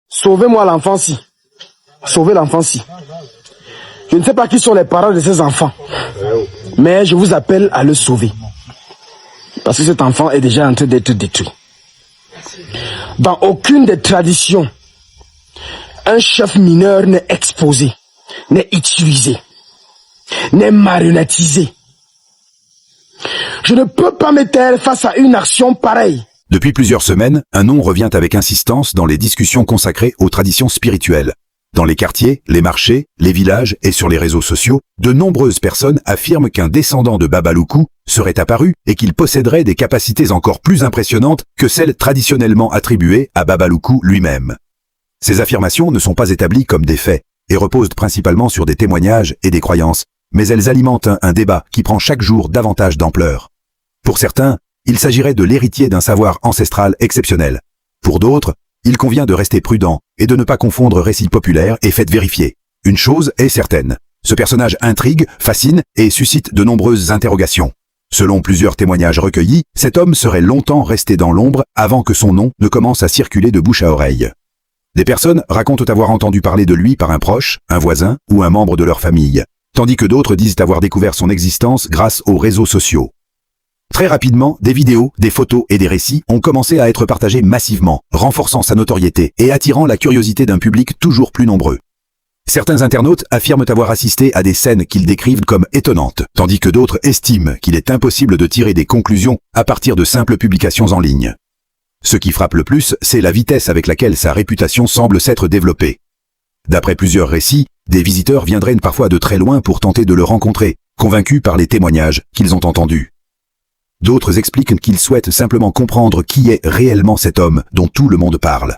Sauvez-moi l'enfant-ci. Sauvez l'enfant-ci. Je ne sais pas qui sont les parents de ces enfants, mais je vous appelle à le sauver. Parce que cet enfant est déjà en train d'être détruit. Dans aucune des traditions, un chef mineur n'est exposé, n'est utilisé, n'est marionnettisé. Je ne peux pas me taire face à une action pareille. Depuis plusieurs semaines, un nom revient avec insistance dans les discussions consacrées aux traditions spirituelles. Dans les quartiers, les marchés, les villages et sur les réseaux sociaux, de nombreuses personnes affirment qu'un descendant de Baba Loukou serait apparu et qu'il posséderait des capacités encore plus impressionnantes que celles traditionnellement attribuées à Baba Loukou lui-même. Ces affirmations ne sont pas établies comme des faits et reposent principalement sur des témoignages et des croyances, mais elles alimentent un débat qui prend chaque jour davantage d'ampleur. Pour certains, il s'agirait de l'héritier d'un savoir ancestral exceptionnel. Pour d'autres, il convient de rester prudent et de ne pas confondre récits populaires et faits vérifiés. Une chose est certaine, ce personnage intrigue, fascine et suscite de nombreuses interrogations. Selon plusieurs témoignages recueillis, cet homme serait longtemps resté dans l'ombre avant que son nom ne commence à circuler de bouche à oreille. Des personnes racontent avoir entendu parler de lui par un proche, un voisin ou un membre de leur famille, tandis que d'autres disent avoir découvert son existence grâce aux réseaux sociaux. Très rapidement, des vidéos, des photos et des récits ont commencé à être partagés massivement, renforçant sa notoriété et attirant la curiosité d'un public toujours plus nombreux. Certains internautes affirment avoir assisté à des scènes qu'ils décrivent comme étonnantes, tandis que d'autres estiment qu'il est impossible de tirer des conclusions à partir de simples publications en ligne. Ce qui frappe le plus, c'est la vitesse avec laquelle sa réputation semble s'être développée. D'après plusieurs récits, des visiteurs viendraient parfois de très loin pour tenter de le rencontrer, convaincus par les témoignages qu'ils ont entendus. D'autres expliquent qu'ils souhaitent simplement comprendre qui est réellement cet homme dont tout le monde parle.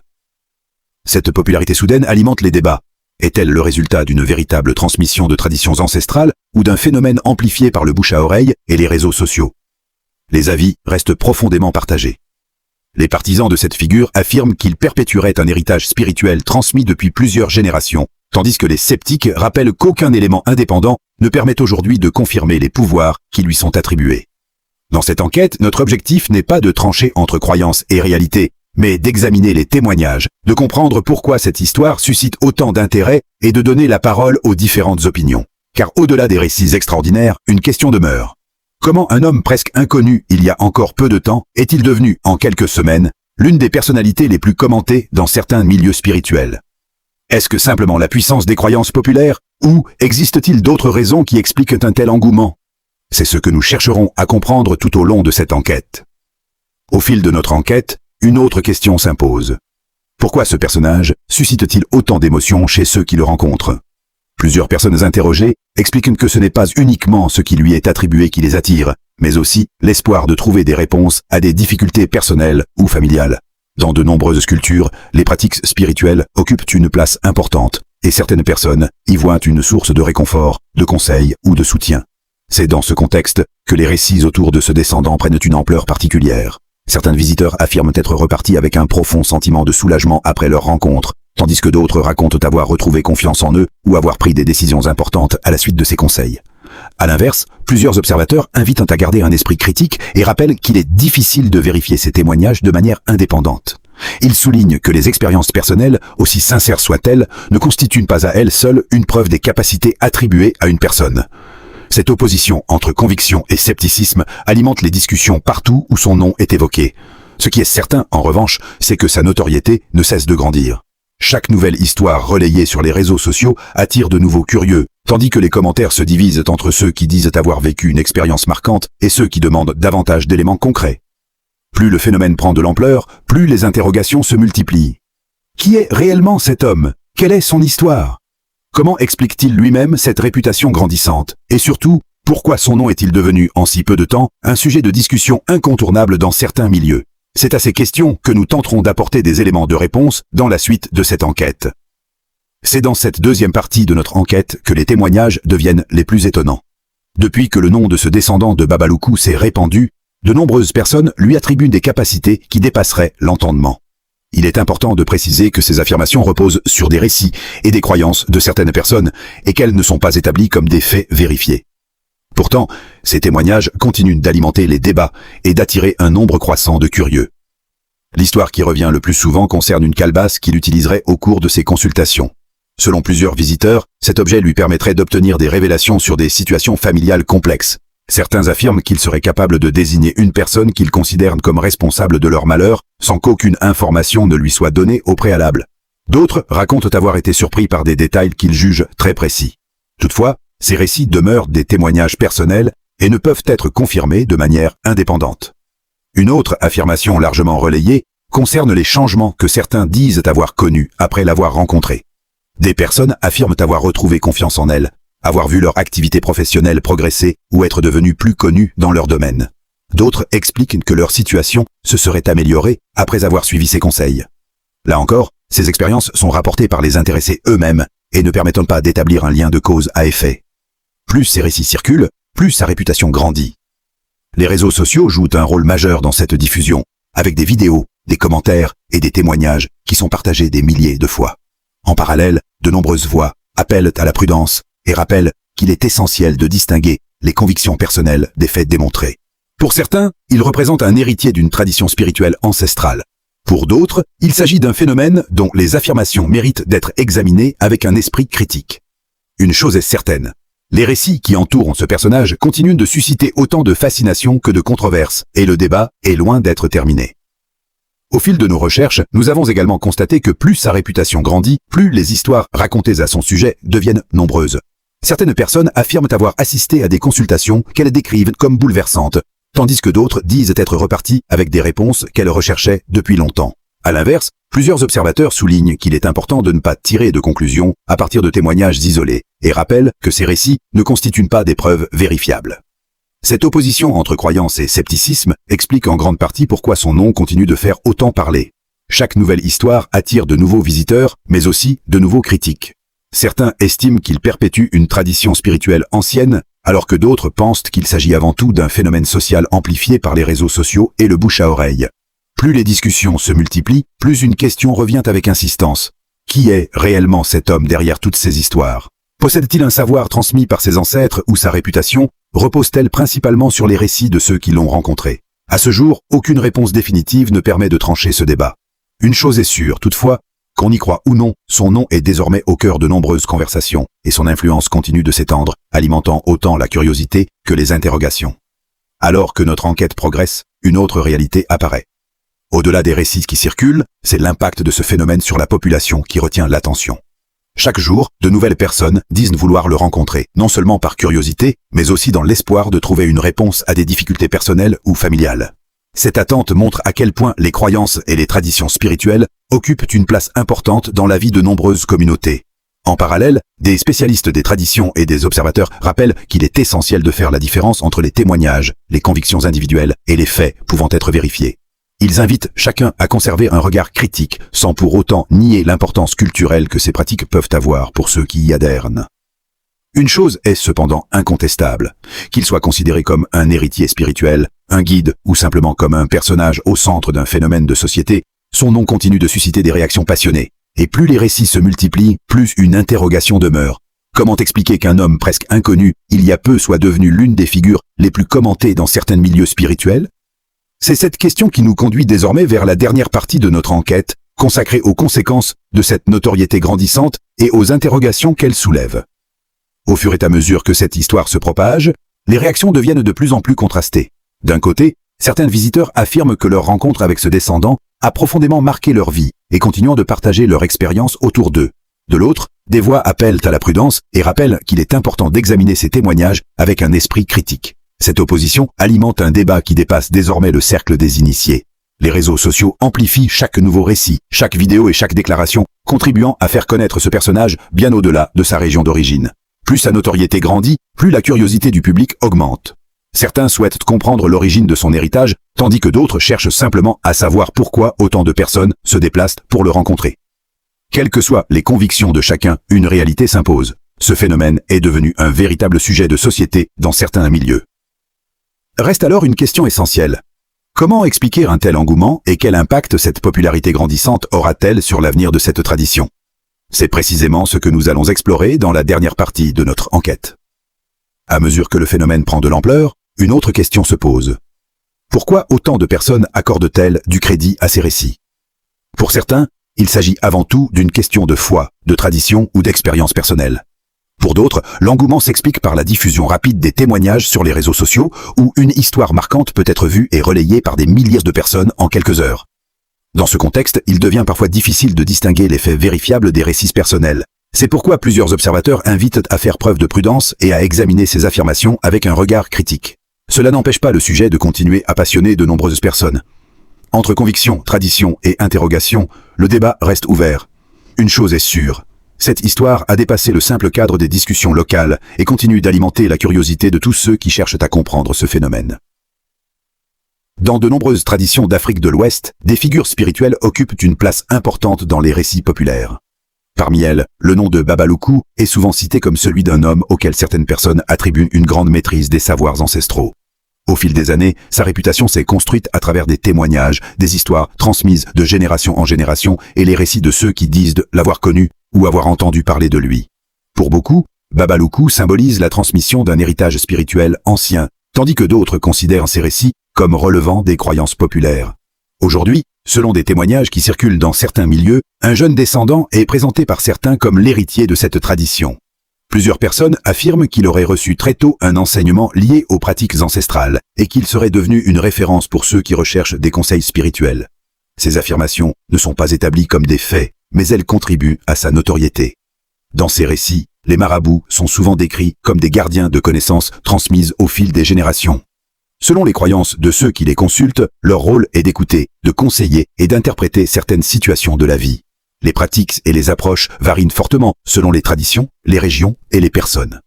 Cette popularité soudaine alimente les débats. Est-elle le résultat d'une véritable transmission de traditions ancestrales ou d'un phénomène amplifié par le bouche à oreille et les réseaux sociaux? Les avis restent profondément partagés. Les partisans de cette figure affirment qu'il perpétuerait un héritage spirituel transmis depuis plusieurs générations, tandis que les sceptiques rappellent qu'aucun élément indépendant ne permet aujourd'hui de confirmer les pouvoirs qui lui sont attribués. Dans cette enquête, notre objectif n'est pas de trancher entre croyances et réalité, mais d'examiner les témoignages, de comprendre pourquoi cette histoire suscite autant d'intérêt et de donner la parole aux différentes opinions. Car au-delà des récits extraordinaires, une question demeure. Comment un homme presque inconnu il y a encore peu de temps est-il devenu, en quelques semaines, l'une des personnalités les plus commentées dans certains milieux spirituels? Est-ce que simplement la puissance des croyances populaires, ou existe-t-il d'autres raisons qui expliquent un tel engouement? C'est ce que nous chercherons à comprendre tout au long de cette enquête. Au fil de notre enquête, une autre question s'impose. Pourquoi ce personnage suscite-t-il autant d'émotions chez ceux qui le rencontrent? Plusieurs personnes interrogées expliquent que ce n'est pas uniquement ce qui lui est attribué qui les attire, mais aussi l'espoir de trouver des réponses à des difficultés personnelles ou familiales. Dans de nombreuses cultures, les pratiques spirituelles occupent une place importante, et certaines personnes y voient une source de réconfort, de conseils ou de soutien. C'est dans ce contexte que les récits autour de ce descendant prennent une ampleur particulière. Certains visiteurs affirment être repartis avec un profond sentiment de soulagement après leur rencontre, tandis que d'autres racontent avoir retrouvé confiance en eux ou avoir pris des décisions importantes à la suite de ces conseils. À l'inverse, plusieurs observateurs invitent à garder un esprit critique et rappellent qu'il est difficile de vérifier ces témoignages de manière indépendante. Ils soulignent que les expériences personnelles, aussi sincères soient-elles, ne constituent pas à elles seules une preuve des capacités attribuées à une personne. Cette opposition entre conviction et scepticisme alimente les discussions partout où son nom est évoqué. Ce qui est certain, en revanche, c'est que sa notoriété ne cesse de grandir. Chaque nouvelle histoire relayée sur les réseaux sociaux attire de nouveaux curieux, tandis que les commentaires se divisent entre ceux qui disent avoir vécu une expérience marquante et ceux qui demandent davantage d'éléments concrets. Plus le phénomène prend de l'ampleur, plus les interrogations se multiplient. Qui est réellement cet homme? Quelle est son histoire? Comment explique-t-il lui-même cette réputation grandissante? Et surtout, pourquoi son nom est-il devenu, en si peu de temps, un sujet de discussion incontournable dans certains milieux? C'est à ces questions que nous tenterons d'apporter des éléments de réponse dans la suite de cette enquête. C'est dans cette deuxième partie de notre enquête que les témoignages deviennent les plus étonnants. Depuis que le nom de ce descendant de Baba Loukou s'est répandu, de nombreuses personnes lui attribuent des capacités qui dépasseraient l'entendement. Il est important de préciser que ces affirmations reposent sur des récits et des croyances de certaines personnes et qu'elles ne sont pas établies comme des faits vérifiés. Pourtant, ces témoignages continuent d'alimenter les débats et d'attirer un nombre croissant de curieux. L'histoire qui revient le plus souvent concerne une calebasse qu'il utiliserait au cours de ses consultations. Selon plusieurs visiteurs, cet objet lui permettrait d'obtenir des révélations sur des situations familiales complexes. Certains affirment qu'il serait capable de désigner une personne qu'ils considèrent comme responsable de leur malheur, sans qu'aucune information ne lui soit donnée au préalable. D'autres racontent avoir été surpris par des détails qu'ils jugent très précis. Toutefois, ces récits demeurent des témoignages personnels et ne peuvent être confirmés de manière indépendante. Une autre affirmation largement relayée concerne les changements que certains disent avoir connus après l'avoir rencontré. Des personnes affirment avoir retrouvé confiance en elles, avoir vu leur activité professionnelle progresser ou être devenues plus connues dans leur domaine. D'autres expliquent que leur situation se serait améliorée après avoir suivi ces conseils. Là encore, ces expériences sont rapportées par les intéressés eux-mêmes et ne permettent pas d'établir un lien de cause à effet. Plus ces récits circulent, plus sa réputation grandit. Les réseaux sociaux jouent un rôle majeur dans cette diffusion, avec des vidéos, des commentaires et des témoignages qui sont partagés des milliers de fois. En parallèle, de nombreuses voix appellent à la prudence et rappellent qu'il est essentiel de distinguer les convictions personnelles des faits démontrés. Pour certains, il représente un héritier d'une tradition spirituelle ancestrale. Pour d'autres, il s'agit d'un phénomène dont les affirmations méritent d'être examinées avec un esprit critique. Une chose est certaine, les récits qui entourent ce personnage continuent de susciter autant de fascination que de controverses, et le débat est loin d'être terminé. Au fil de nos recherches, nous avons également constaté que plus sa réputation grandit, plus les histoires racontées à son sujet deviennent nombreuses. Certaines personnes affirment avoir assisté à des consultations qu'elles décrivent comme bouleversantes, tandis que d'autres disent être reparties avec des réponses qu'elles recherchaient depuis longtemps. À l'inverse, plusieurs observateurs soulignent qu'il est important de ne pas tirer de conclusions à partir de témoignages isolés, et rappellent que ces récits ne constituent pas des preuves vérifiables. Cette opposition entre croyance et scepticisme explique en grande partie pourquoi son nom continue de faire autant parler. Chaque nouvelle histoire attire de nouveaux visiteurs, mais aussi de nouveaux critiques. Certains estiment qu'il perpétue une tradition spirituelle ancienne, alors que d'autres pensent qu'il s'agit avant tout d'un phénomène social amplifié par les réseaux sociaux et le bouche à oreille. Plus les discussions se multiplient, plus une question revient avec insistance. Qui est réellement cet homme derrière toutes ces histoires? Possède-t-il un savoir transmis par ses ancêtres ou sa réputation repose-t-elle principalement sur les récits de ceux qui l'ont rencontré? À ce jour, aucune réponse définitive ne permet de trancher ce débat. Une chose est sûre, toutefois, qu'on y croit ou non, son nom est désormais au cœur de nombreuses conversations, et son influence continue de s'étendre, alimentant autant la curiosité que les interrogations. Alors que notre enquête progresse, une autre réalité apparaît. Au-delà des récits qui circulent, c'est l'impact de ce phénomène sur la population qui retient l'attention. Chaque jour, de nouvelles personnes disent vouloir le rencontrer, non seulement par curiosité, mais aussi dans l'espoir de trouver une réponse à des difficultés personnelles ou familiales. Cette attente montre à quel point les croyances et les traditions spirituelles occupent une place importante dans la vie de nombreuses communautés. En parallèle, des spécialistes des traditions et des observateurs rappellent qu'il est essentiel de faire la différence entre les témoignages, les convictions individuelles et les faits pouvant être vérifiés. Ils invitent chacun à conserver un regard critique, sans pour autant nier l'importance culturelle que ces pratiques peuvent avoir pour ceux qui y adhèrent. Une chose est cependant incontestable, qu'il soit considéré comme un héritier spirituel, un guide ou simplement comme un personnage au centre d'un phénomène de société, son nom continue de susciter des réactions passionnées. Et plus les récits se multiplient, plus une interrogation demeure. Comment expliquer qu'un homme presque inconnu, il y a peu, soit devenu l'une des figures les plus commentées dans certains milieux spirituels? C'est cette question qui nous conduit désormais vers la dernière partie de notre enquête, consacrée aux conséquences de cette notoriété grandissante et aux interrogations qu'elle soulève. Au fur et à mesure que cette histoire se propage, les réactions deviennent de plus en plus contrastées. D'un côté, certains visiteurs affirment que leur rencontre avec ce descendant a profondément marqué leur vie et continuant de partager leur expérience autour d'eux. De l'autre, des voix appellent à la prudence et rappellent qu'il est important d'examiner ces témoignages avec un esprit critique. Cette opposition alimente un débat qui dépasse désormais le cercle des initiés. Les réseaux sociaux amplifient chaque nouveau récit, chaque vidéo et chaque déclaration, contribuant à faire connaître ce personnage bien au-delà de sa région d'origine. Plus sa notoriété grandit, plus la curiosité du public augmente. Certains souhaitent comprendre l'origine de son héritage, tandis que d'autres cherchent simplement à savoir pourquoi autant de personnes se déplacent pour le rencontrer. Quelles que soient les convictions de chacun, une réalité s'impose. Ce phénomène est devenu un véritable sujet de société dans certains milieux. Reste alors une question essentielle. Comment expliquer un tel engouement et quel impact cette popularité grandissante aura-t-elle sur l'avenir de cette tradition? C'est précisément ce que nous allons explorer dans la dernière partie de notre enquête. À mesure que le phénomène prend de l'ampleur, une autre question se pose. Pourquoi autant de personnes accordent-elles du crédit à ces récits? Pour certains, il s'agit avant tout d'une question de foi, de tradition ou d'expérience personnelle. Pour d'autres, l'engouement s'explique par la diffusion rapide des témoignages sur les réseaux sociaux où une histoire marquante peut être vue et relayée par des milliers de personnes en quelques heures. Dans ce contexte, il devient parfois difficile de distinguer les faits vérifiables des récits personnels. C'est pourquoi plusieurs observateurs invitent à faire preuve de prudence et à examiner ces affirmations avec un regard critique. Cela n'empêche pas le sujet de continuer à passionner de nombreuses personnes. Entre conviction, tradition et interrogation, le débat reste ouvert. Une chose est sûre. Cette histoire a dépassé le simple cadre des discussions locales et continue d'alimenter la curiosité de tous ceux qui cherchent à comprendre ce phénomène. Dans de nombreuses traditions d'Afrique de l'Ouest, des figures spirituelles occupent une place importante dans les récits populaires. Parmi elles, le nom de Baba Loukou est souvent cité comme celui d'un homme auquel certaines personnes attribuent une grande maîtrise des savoirs ancestraux. Au fil des années, sa réputation s'est construite à travers des témoignages, des histoires transmises de génération en génération et les récits de ceux qui disent l'avoir connu ou avoir entendu parler de lui. Pour beaucoup, Baba Loukou symbolise la transmission d'un héritage spirituel ancien, tandis que d'autres considèrent ces récits comme relevant des croyances populaires. Aujourd'hui, selon des témoignages qui circulent dans certains milieux, un jeune descendant est présenté par certains comme l'héritier de cette tradition. Plusieurs personnes affirment qu'il aurait reçu très tôt un enseignement lié aux pratiques ancestrales et qu'il serait devenu une référence pour ceux qui recherchent des conseils spirituels. Ces affirmations ne sont pas établies comme des faits, mais elles contribuent à sa notoriété. Dans ces récits, les marabouts sont souvent décrits comme des gardiens de connaissances transmises au fil des générations. Selon les croyances de ceux qui les consultent, leur rôle est d'écouter, de conseiller et d'interpréter certaines situations de la vie. Les pratiques et les approches varient fortement selon les traditions, les régions et les personnes.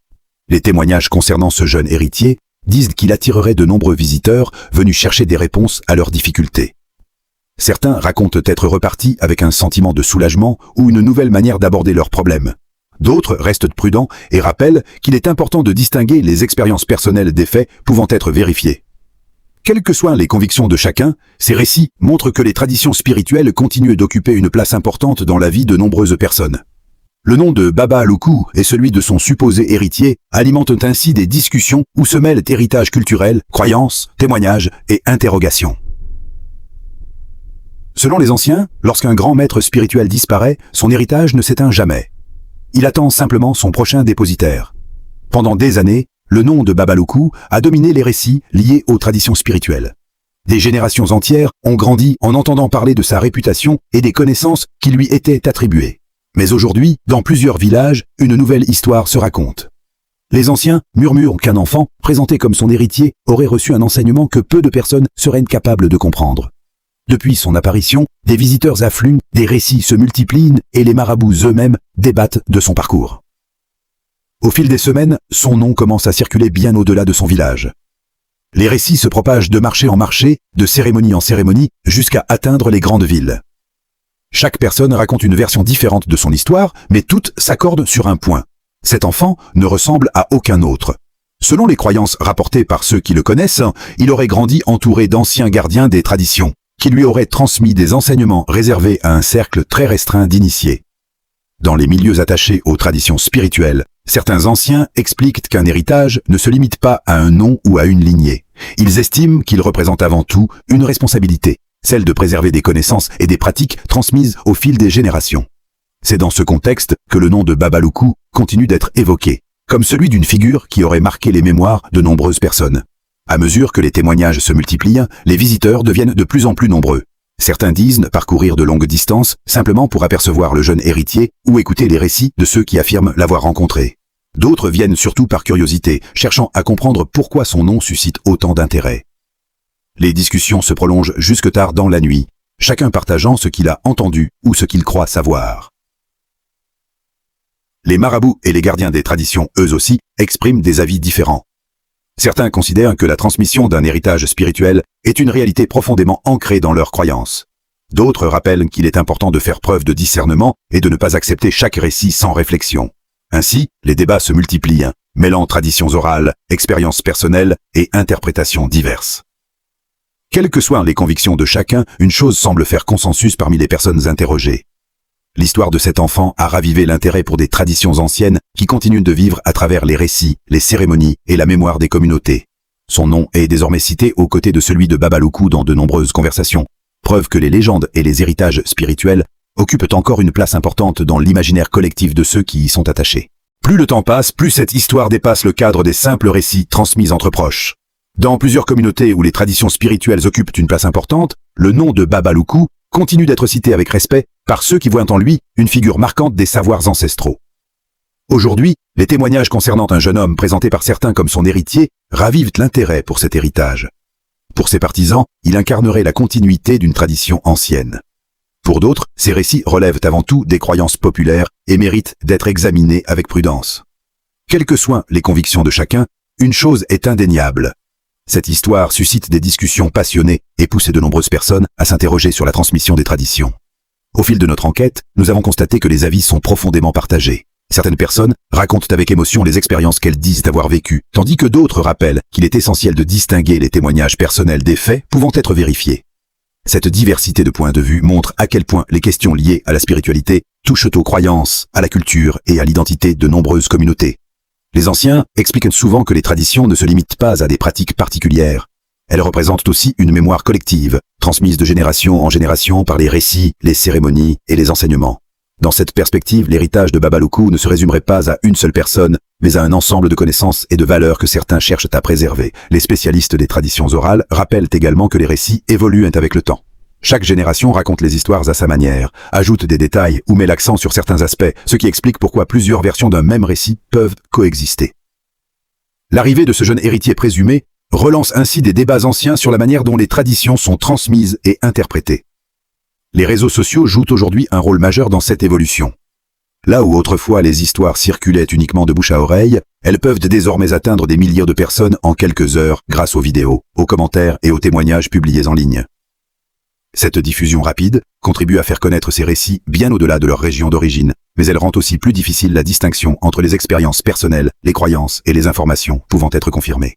Les témoignages concernant ce jeune héritier disent qu'il attirerait de nombreux visiteurs venus chercher des réponses à leurs difficultés. Certains racontent être repartis avec un sentiment de soulagement ou une nouvelle manière d'aborder leurs problèmes. D'autres restent prudents et rappellent qu'il est important de distinguer les expériences personnelles des faits pouvant être vérifiés. Quelles que soient les convictions de chacun, ces récits montrent que les traditions spirituelles continuent d'occuper une place importante dans la vie de nombreuses personnes. Le nom de Baba Loukou et celui de son supposé héritier alimentent ainsi des discussions où se mêlent héritage culturel, croyances, témoignages et interrogations. Selon les anciens, lorsqu'un grand maître spirituel disparaît, son héritage ne s'éteint jamais. Il attend simplement son prochain dépositaire. Pendant des années, le nom de Baba Loukou a dominé les récits liés aux traditions spirituelles. Des générations entières ont grandi en entendant parler de sa réputation et des connaissances qui lui étaient attribuées. Mais aujourd'hui, dans plusieurs villages, une nouvelle histoire se raconte. Les anciens murmurent qu'un enfant, présenté comme son héritier, aurait reçu un enseignement que peu de personnes seraient capables de comprendre. Depuis son apparition, des visiteurs affluent, des récits se multiplient et les marabouts eux-mêmes débattent de son parcours. Au fil des semaines, son nom commence à circuler bien au-delà de son village. Les récits se propagent de marché en marché, de cérémonie en cérémonie, jusqu'à atteindre les grandes villes. Chaque personne raconte une version différente de son histoire, mais toutes s'accordent sur un point. Cet enfant ne ressemble à aucun autre. Selon les croyances rapportées par ceux qui le connaissent, il aurait grandi entouré d'anciens gardiens des traditions, qui lui auraient transmis des enseignements réservés à un cercle très restreint d'initiés. Dans les milieux attachés aux traditions spirituelles, certains anciens expliquent qu'un héritage ne se limite pas à un nom ou à une lignée. Ils estiment qu'il représente avant tout une responsabilité, celle de préserver des connaissances et des pratiques transmises au fil des générations. C'est dans ce contexte que le nom de Baba Loukou continue d'être évoqué, comme celui d'une figure qui aurait marqué les mémoires de nombreuses personnes. À mesure que les témoignages se multiplient, les visiteurs deviennent de plus en plus nombreux. Certains disent parcourir de longues distances simplement pour apercevoir le jeune héritier ou écouter les récits de ceux qui affirment l'avoir rencontré. D'autres viennent surtout par curiosité, cherchant à comprendre pourquoi son nom suscite autant d'intérêt. Les discussions se prolongent jusque tard dans la nuit, chacun partageant ce qu'il a entendu ou ce qu'il croit savoir. Les marabouts et les gardiens des traditions, eux aussi, expriment des avis différents. Certains considèrent que la transmission d'un héritage spirituel est une réalité profondément ancrée dans leurs croyances. D'autres rappellent qu'il est important de faire preuve de discernement et de ne pas accepter chaque récit sans réflexion. Ainsi, les débats se multiplient, mêlant traditions orales, expériences personnelles et interprétations diverses. Quelles que soient les convictions de chacun, une chose semble faire consensus parmi les personnes interrogées. L'histoire de cet enfant a ravivé l'intérêt pour des traditions anciennes qui continuent de vivre à travers les récits, les cérémonies et la mémoire des communautés. Son nom est désormais cité aux côtés de celui de Baba Loukou dans de nombreuses conversations, preuve que les légendes et les héritages spirituels occupent encore une place importante dans l'imaginaire collectif de ceux qui y sont attachés. Plus le temps passe, plus cette histoire dépasse le cadre des simples récits transmis entre proches. Dans plusieurs communautés où les traditions spirituelles occupent une place importante, le nom de Baba Loukou continue d'être cité avec respect par ceux qui voient en lui une figure marquante des savoirs ancestraux. Aujourd'hui, les témoignages concernant un jeune homme présenté par certains comme son héritier ravivent l'intérêt pour cet héritage. Pour ses partisans, il incarnerait la continuité d'une tradition ancienne. Pour d'autres, ces récits relèvent avant tout des croyances populaires et méritent d'être examinés avec prudence. Quelles que soient les convictions de chacun, une chose est indéniable. Cette histoire suscite des discussions passionnées et pousse de nombreuses personnes à s'interroger sur la transmission des traditions. Au fil de notre enquête, nous avons constaté que les avis sont profondément partagés. Certaines personnes racontent avec émotion les expériences qu'elles disent avoir vécues, tandis que d'autres rappellent qu'il est essentiel de distinguer les témoignages personnels des faits pouvant être vérifiés. Cette diversité de points de vue montre à quel point les questions liées à la spiritualité touchent aux croyances, à la culture et à l'identité de nombreuses communautés. Les anciens expliquent souvent que les traditions ne se limitent pas à des pratiques particulières. Elles représentent aussi une mémoire collective, transmise de génération en génération par les récits, les cérémonies et les enseignements. Dans cette perspective, l'héritage de Baba Loukou ne se résumerait pas à une seule personne, mais à un ensemble de connaissances et de valeurs que certains cherchent à préserver. Les spécialistes des traditions orales rappellent également que les récits évoluent avec le temps. Chaque génération raconte les histoires à sa manière, ajoute des détails ou met l'accent sur certains aspects, ce qui explique pourquoi plusieurs versions d'un même récit peuvent coexister. L'arrivée de ce jeune héritier présumé relance ainsi des débats anciens sur la manière dont les traditions sont transmises et interprétées. Les réseaux sociaux jouent aujourd'hui un rôle majeur dans cette évolution. Là où autrefois les histoires circulaient uniquement de bouche à oreille, elles peuvent désormais atteindre des milliers de personnes en quelques heures grâce aux vidéos, aux commentaires et aux témoignages publiés en ligne. Cette diffusion rapide contribue à faire connaître ces récits bien au-delà de leur région d'origine, mais elle rend aussi plus difficile la distinction entre les expériences personnelles, les croyances et les informations pouvant être confirmées.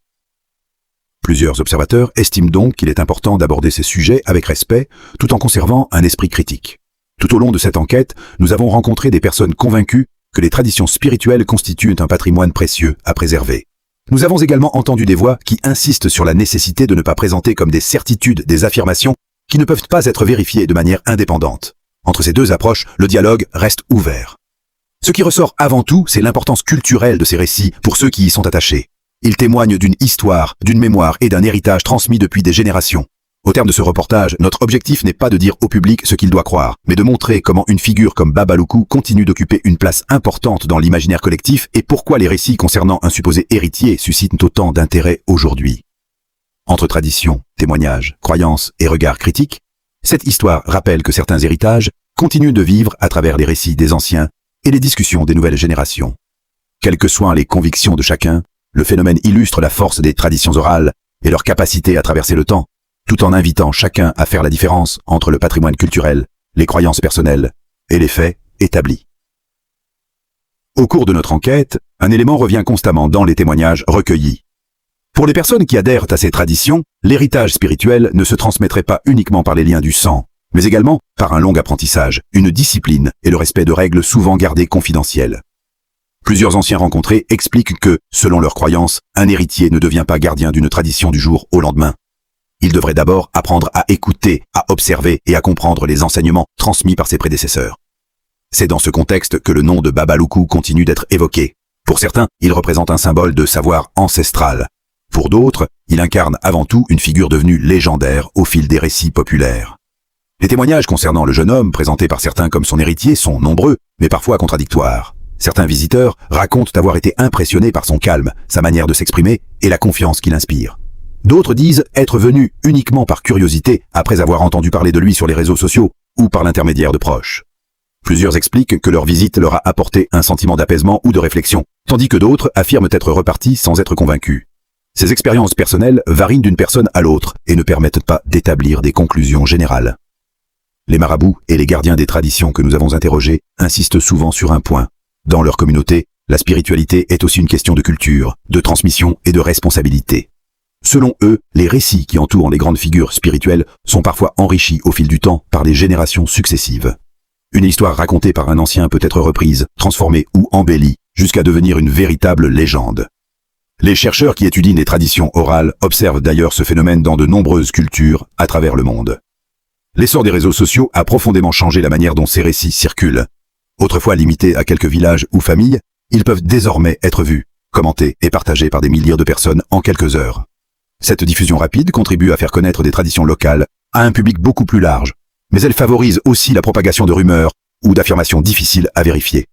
Plusieurs observateurs estiment donc qu'il est important d'aborder ces sujets avec respect, tout en conservant un esprit critique. Tout au long de cette enquête, nous avons rencontré des personnes convaincues que les traditions spirituelles constituent un patrimoine précieux à préserver. Nous avons également entendu des voix qui insistent sur la nécessité de ne pas présenter comme des certitudes des affirmations qui ne peuvent pas être vérifiées de manière indépendante. Entre ces deux approches, le dialogue reste ouvert. Ce qui ressort avant tout, c'est l'importance culturelle de ces récits pour ceux qui y sont attachés. Ils témoignent d'une histoire, d'une mémoire et d'un héritage transmis depuis des générations. Au terme de ce reportage, notre objectif n'est pas de dire au public ce qu'il doit croire, mais de montrer comment une figure comme Baba Loukou continue d'occuper une place importante dans l'imaginaire collectif et pourquoi les récits concernant un supposé héritier suscitent autant d'intérêt aujourd'hui. Entre traditions, témoignages, croyances et regards critiques, cette histoire rappelle que certains héritages continuent de vivre à travers les récits des anciens et les discussions des nouvelles générations. Quelles que soient les convictions de chacun, le phénomène illustre la force des traditions orales et leur capacité à traverser le temps, tout en invitant chacun à faire la différence entre le patrimoine culturel, les croyances personnelles et les faits établis. Au cours de notre enquête, un élément revient constamment dans les témoignages recueillis. Pour les personnes qui adhèrent à ces traditions, l'héritage spirituel ne se transmettrait pas uniquement par les liens du sang, mais également par un long apprentissage, une discipline et le respect de règles souvent gardées confidentielles. Plusieurs anciens rencontrés expliquent que, selon leurs croyances, un héritier ne devient pas gardien d'une tradition du jour au lendemain. Il devrait d'abord apprendre à écouter, à observer et à comprendre les enseignements transmis par ses prédécesseurs. C'est dans ce contexte que le nom de Baba Loukou continue d'être évoqué. Pour certains, il représente un symbole de savoir ancestral. Pour d'autres, il incarne avant tout une figure devenue légendaire au fil des récits populaires. Les témoignages concernant le jeune homme, présentés par certains comme son héritier, sont nombreux, mais parfois contradictoires. Certains visiteurs racontent avoir été impressionnés par son calme, sa manière de s'exprimer et la confiance qu'il inspire. D'autres disent être venus uniquement par curiosité après avoir entendu parler de lui sur les réseaux sociaux ou par l'intermédiaire de proches. Plusieurs expliquent que leur visite leur a apporté un sentiment d'apaisement ou de réflexion, tandis que d'autres affirment être repartis sans être convaincus. Ces expériences personnelles varient d'une personne à l'autre et ne permettent pas d'établir des conclusions générales. Les marabouts et les gardiens des traditions que nous avons interrogés insistent souvent sur un point. Dans leur communauté, la spiritualité est aussi une question de culture, de transmission et de responsabilité. Selon eux, les récits qui entourent les grandes figures spirituelles sont parfois enrichis au fil du temps par les générations successives. Une histoire racontée par un ancien peut être reprise, transformée ou embellie, jusqu'à devenir une véritable légende. Les chercheurs qui étudient les traditions orales observent d'ailleurs ce phénomène dans de nombreuses cultures à travers le monde. L'essor des réseaux sociaux a profondément changé la manière dont ces récits circulent. Autrefois limités à quelques villages ou familles, ils peuvent désormais être vus, commentés et partagés par des milliers de personnes en quelques heures. Cette diffusion rapide contribue à faire connaître des traditions locales à un public beaucoup plus large, mais elle favorise aussi la propagation de rumeurs ou d'affirmations difficiles à vérifier.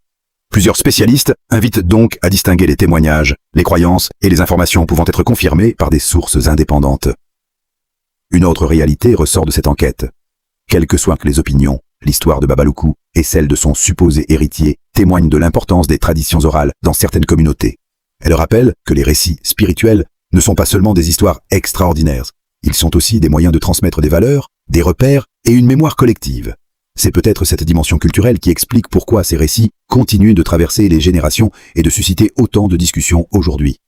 Plusieurs spécialistes invitent donc à distinguer les témoignages, les croyances et les informations pouvant être confirmées par des sources indépendantes. Une autre réalité ressort de cette enquête. Quelles que soient les opinions, l'histoire de Baba Loukou et celle de son supposé héritier témoignent de l'importance des traditions orales dans certaines communautés. Elle rappelle que les récits spirituels ne sont pas seulement des histoires extraordinaires, ils sont aussi des moyens de transmettre des valeurs, des repères et une mémoire collective. C'est peut-être cette dimension culturelle qui explique pourquoi ces récits continuent de traverser les générations et de susciter autant de discussions aujourd'hui.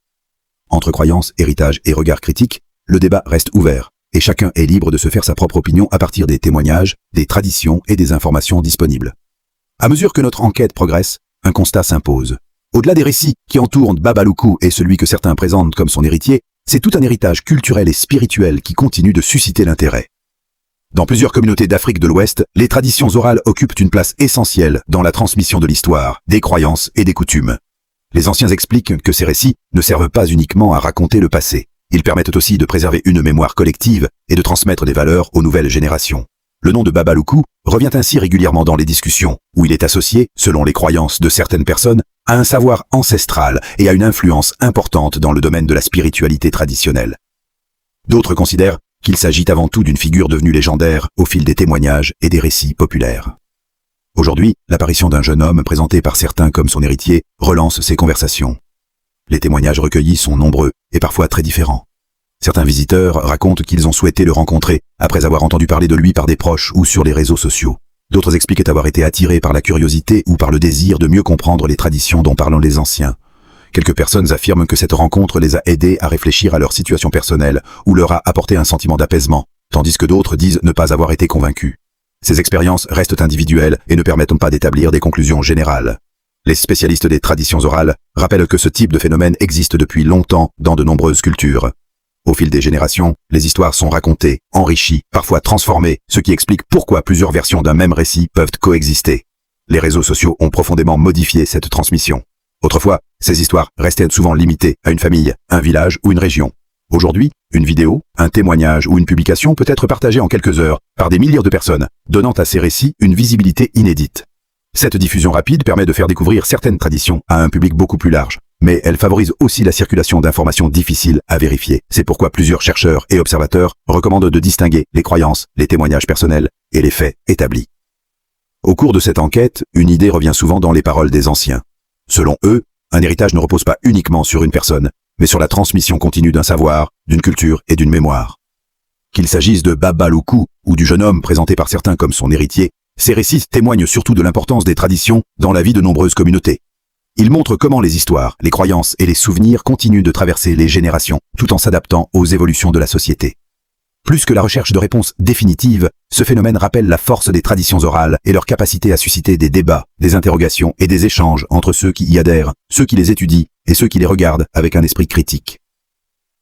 Entre croyances, héritage et regard critique, le débat reste ouvert, et chacun est libre de se faire sa propre opinion à partir des témoignages, des traditions et des informations disponibles. À mesure que notre enquête progresse, un constat s'impose. Au-delà des récits qui entourent Baba Loukou et celui que certains présentent comme son héritier, c'est tout un héritage culturel et spirituel qui continue de susciter l'intérêt. Dans plusieurs communautés d'Afrique de l'Ouest, les traditions orales occupent une place essentielle dans la transmission de l'histoire, des croyances et des coutumes. Les anciens expliquent que ces récits ne servent pas uniquement à raconter le passé. Ils permettent aussi de préserver une mémoire collective et de transmettre des valeurs aux nouvelles générations. Le nom de Baba Loukou revient ainsi régulièrement dans les discussions, où il est associé, selon les croyances de certaines personnes, à un savoir ancestral et à une influence importante dans le domaine de la spiritualité traditionnelle. D'autres considèrent qu'il s'agit avant tout d'une figure devenue légendaire au fil des témoignages et des récits populaires. Aujourd'hui, l'apparition d'un jeune homme présenté par certains comme son héritier relance ces conversations. Les témoignages recueillis sont nombreux et parfois très différents. Certains visiteurs racontent qu'ils ont souhaité le rencontrer après avoir entendu parler de lui par des proches ou sur les réseaux sociaux. D'autres expliquent avoir été attirés par la curiosité ou par le désir de mieux comprendre les traditions dont parlent les anciens. Quelques personnes affirment que cette rencontre les a aidés à réfléchir à leur situation personnelle ou leur a apporté un sentiment d'apaisement, tandis que d'autres disent ne pas avoir été convaincus. Ces expériences restent individuelles et ne permettent pas d'établir des conclusions générales. Les spécialistes des traditions orales rappellent que ce type de phénomène existe depuis longtemps dans de nombreuses cultures. Au fil des générations, les histoires sont racontées, enrichies, parfois transformées, ce qui explique pourquoi plusieurs versions d'un même récit peuvent coexister. Les réseaux sociaux ont profondément modifié cette transmission. Autrefois, ces histoires restaient souvent limitées à une famille, un village ou une région. Aujourd'hui, une vidéo, un témoignage ou une publication peut être partagée en quelques heures par des milliers de personnes, donnant à ces récits une visibilité inédite. Cette diffusion rapide permet de faire découvrir certaines traditions à un public beaucoup plus large, mais elle favorise aussi la circulation d'informations difficiles à vérifier. C'est pourquoi plusieurs chercheurs et observateurs recommandent de distinguer les croyances, les témoignages personnels et les faits établis. Au cours de cette enquête, une idée revient souvent dans les paroles des anciens. Selon eux, un héritage ne repose pas uniquement sur une personne, mais sur la transmission continue d'un savoir, d'une culture et d'une mémoire. Qu'il s'agisse de Baba Loukou ou du jeune homme présenté par certains comme son héritier, ces récits témoignent surtout de l'importance des traditions dans la vie de nombreuses communautés. Ils montrent comment les histoires, les croyances et les souvenirs continuent de traverser les générations, tout en s'adaptant aux évolutions de la société. Plus que la recherche de réponses définitives, ce phénomène rappelle la force des traditions orales et leur capacité à susciter des débats, des interrogations et des échanges entre ceux qui y adhèrent, ceux qui les étudient et ceux qui les regardent avec un esprit critique.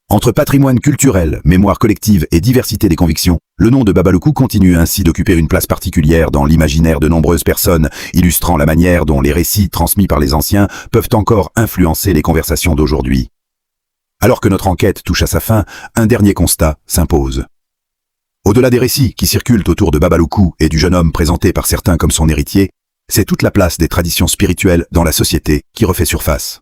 Entre patrimoine culturel, mémoire collective et diversité des convictions, le nom de Baba Loukou continue ainsi d'occuper une place particulière dans l'imaginaire de nombreuses personnes, illustrant la manière dont les récits transmis par les anciens peuvent encore influencer les conversations d'aujourd'hui. Alors que notre enquête touche à sa fin, un dernier constat s'impose. Au-delà des récits qui circulent autour de Baba Loukou et du jeune homme présenté par certains comme son héritier, c'est toute la place des traditions spirituelles dans la société qui refait surface.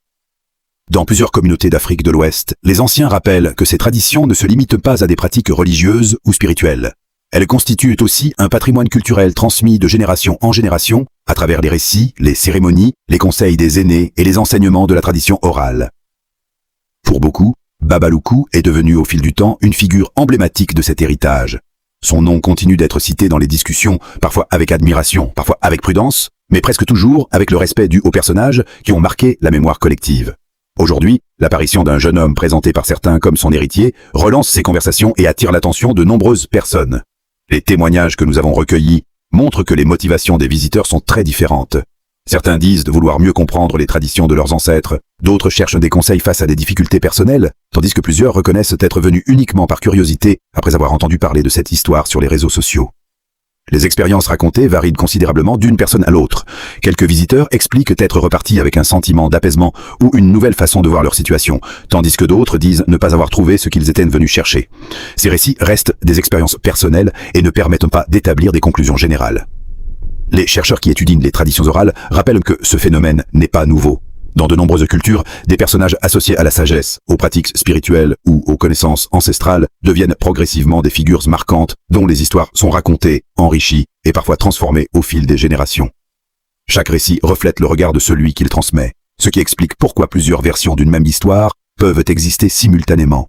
Dans plusieurs communautés d'Afrique de l'Ouest, les anciens rappellent que ces traditions ne se limitent pas à des pratiques religieuses ou spirituelles. Elles constituent aussi un patrimoine culturel transmis de génération en génération, à travers les récits, les cérémonies, les conseils des aînés et les enseignements de la tradition orale. Pour beaucoup, Baba Loukou est devenu au fil du temps une figure emblématique de cet héritage. Son nom continue d'être cité dans les discussions, parfois avec admiration, parfois avec prudence, mais presque toujours avec le respect dû aux personnages qui ont marqué la mémoire collective. Aujourd'hui, l'apparition d'un jeune homme présenté par certains comme son héritier relance ces conversations et attire l'attention de nombreuses personnes. Les témoignages que nous avons recueillis montrent que les motivations des visiteurs sont très différentes. Certains disent de vouloir mieux comprendre les traditions de leurs ancêtres, d'autres cherchent des conseils face à des difficultés personnelles, tandis que plusieurs reconnaissent être venus uniquement par curiosité après avoir entendu parler de cette histoire sur les réseaux sociaux. Les expériences racontées varient considérablement d'une personne à l'autre. Quelques visiteurs expliquent être repartis avec un sentiment d'apaisement ou une nouvelle façon de voir leur situation, tandis que d'autres disent ne pas avoir trouvé ce qu'ils étaient venus chercher. Ces récits restent des expériences personnelles et ne permettent pas d'établir des conclusions générales. Les chercheurs qui étudient les traditions orales rappellent que ce phénomène n'est pas nouveau. Dans de nombreuses cultures, des personnages associés à la sagesse, aux pratiques spirituelles ou aux connaissances ancestrales deviennent progressivement des figures marquantes dont les histoires sont racontées, enrichies et parfois transformées au fil des générations. Chaque récit reflète le regard de celui qui le transmet, ce qui explique pourquoi plusieurs versions d'une même histoire peuvent exister simultanément.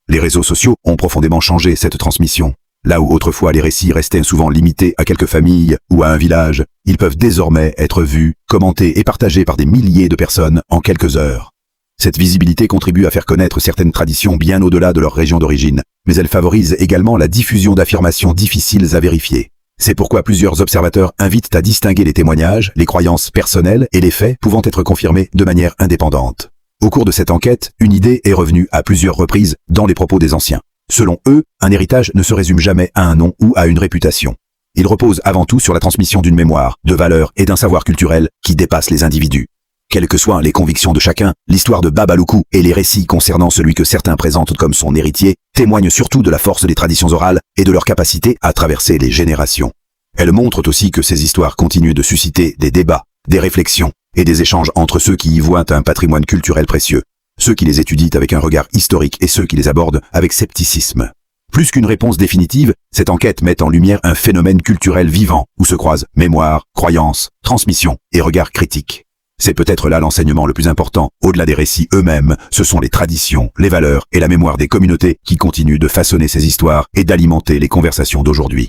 Les réseaux sociaux ont profondément changé cette transmission. Là où autrefois les récits restaient souvent limités à quelques familles ou à un village, ils peuvent désormais être vus, commentés et partagés par des milliers de personnes en quelques heures. Cette visibilité contribue à faire connaître certaines traditions bien au-delà de leur région d'origine, mais elle favorise également la diffusion d'affirmations difficiles à vérifier. C'est pourquoi plusieurs observateurs invitent à distinguer les témoignages, les croyances personnelles et les faits pouvant être confirmés de manière indépendante. Au cours de cette enquête, une idée est revenue à plusieurs reprises dans les propos des anciens. Selon eux, un héritage ne se résume jamais à un nom ou à une réputation. Il repose avant tout sur la transmission d'une mémoire, de valeurs et d'un savoir culturel qui dépasse les individus. Quelles que soient les convictions de chacun, l'histoire de Baba Loukou et les récits concernant celui que certains présentent comme son héritier témoignent surtout de la force des traditions orales et de leur capacité à traverser les générations. Elles montrent aussi que ces histoires continuent de susciter des débats, des réflexions et des échanges entre ceux qui y voient un patrimoine culturel précieux, ceux qui les étudient avec un regard historique et ceux qui les abordent avec scepticisme. Plus qu'une réponse définitive, cette enquête met en lumière un phénomène culturel vivant où se croisent mémoire, croyance, transmission et regard critique. C'est peut-être là l'enseignement le plus important. Au-delà des récits eux-mêmes, ce sont les traditions, les valeurs et la mémoire des communautés qui continuent de façonner ces histoires et d'alimenter les conversations d'aujourd'hui.